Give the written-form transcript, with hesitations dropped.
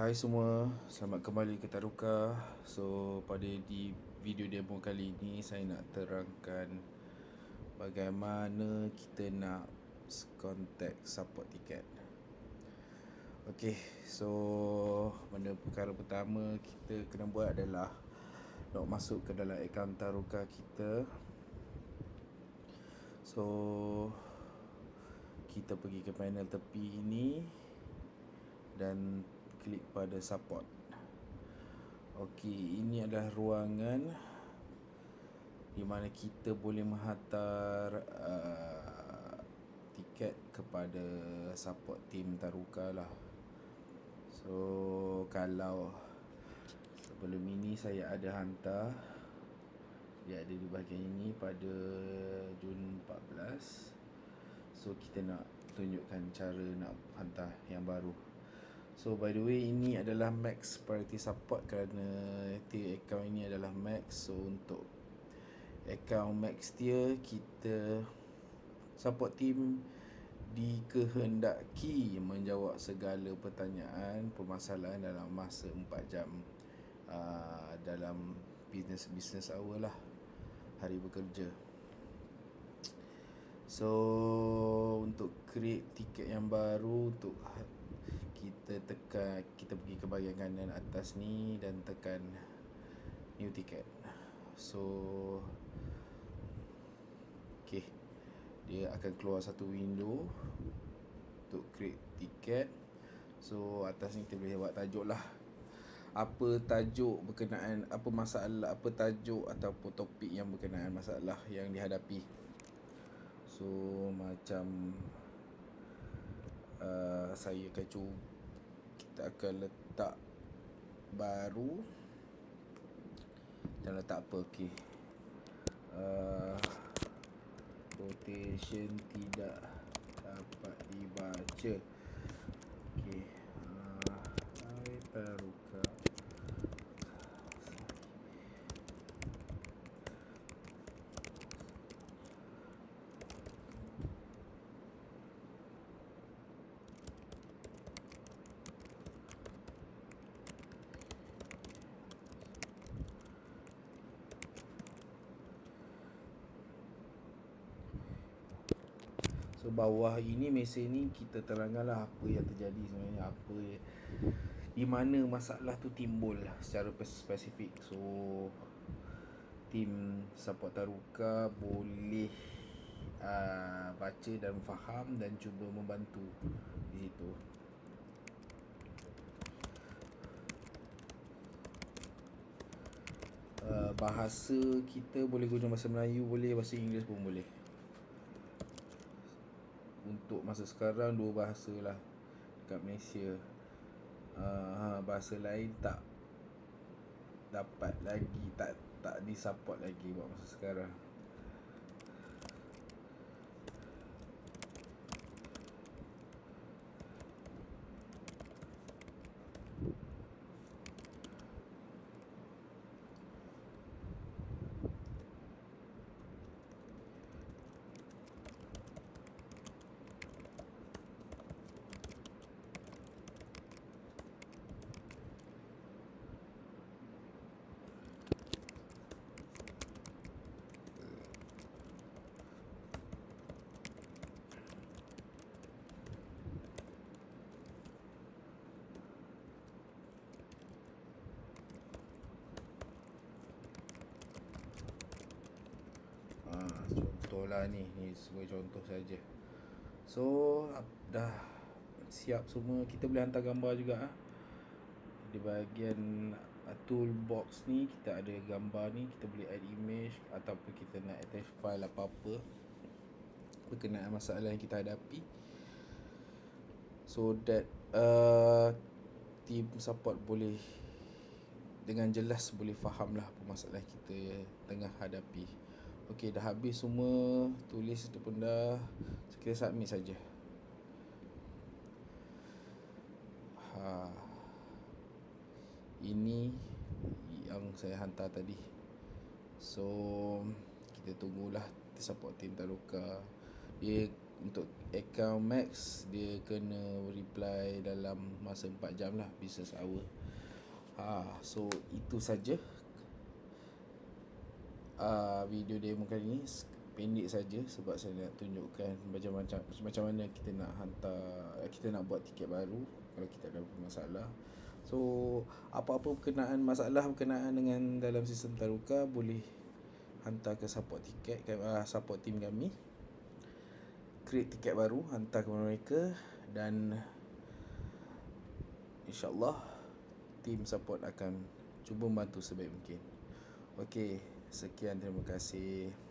Hai semua, selamat kembali ke Taruka. So, pada di video demo kali ini saya nak terangkan bagaimana kita nak contact support tiket. Okey, so perkara pertama kita kena buat adalah nak masuk ke dalam akaun Taruka kita. So, kita pergi ke panel tepi ini dan klik pada support. Okey, ini adalah ruangan di mana kita boleh menghantar tiket kepada support team Taruka lah. So, kalau sebelum ini saya ada hantar, dia ada di bahagian ini pada Jun 14. So, kita nak tunjukkan cara nak hantar yang baru. So, by the way, ini adalah max priority support kerana tier account ini adalah max. So, untuk account max tier, kita support team dikehendaki menjawab segala pertanyaan permasalahan dalam masa 4 jam dalam business hour lah, hari bekerja. So, untuk create tiket yang baru, untuk kita pergi ke bahagian kanan atas ni dan tekan new ticket. So, okay, dia akan keluar satu window untuk create tiket. So, atas ni kita boleh buat tajuk lah, apa tajuk berkenaan, apa masalah, apa tajuk ataupun topik yang berkenaan masalah yang dihadapi. So, macam saya akan cuba, kita akan letak baru dan letak apa, okey, quotation tidak dapat dibaca. Okey, hai Taruka. So, bawah ini mesej ni kita terangkanlah apa yang terjadi sebenarnya, di mana masalah tu timbul secara spesifik. So, tim support Taruka boleh baca dan faham dan cuba membantu di situ. Bahasa kita boleh guna bahasa Melayu boleh, bahasa Inggeris pun boleh. Untuk masa sekarang 2 bahasa lah dekat Malaysia. Bahasa lain tak dapat lagi, tak disupport lagi buat masa sekarang. Contoh lah ni sebagai contoh saja. So, dah siap semua, kita boleh hantar gambar juga. Di bahagian toolbox ni kita ada gambar ni, kita boleh add image ataupun kita nak attach file apa-apa berkenaan masalah yang kita hadapi, so that team support boleh dengan jelas boleh faham lah apa masalah kita tengah hadapi. Okey, dah habis semua, tulis itu pun dah, kita submit saja. Ini yang saya hantar tadi. So, kita tunggulah support team Taruka. Dia untuk account Max dia kena reply dalam masa 4 jam lah, business hour. So itu saja video demo kali ni. Pendek saja sebab saya nak tunjukkan macam mana kita nak hantar, kita nak buat tiket baru kalau kita ada masalah. So apa-apa masalah berkenaan dengan dalam sistem Taruka boleh hantar ke support tiket, support team kami, create tiket baru, hantar kepada mereka, dan InsyaAllah team support akan cuba membantu sebaik mungkin. Okey, sekian, terima kasih.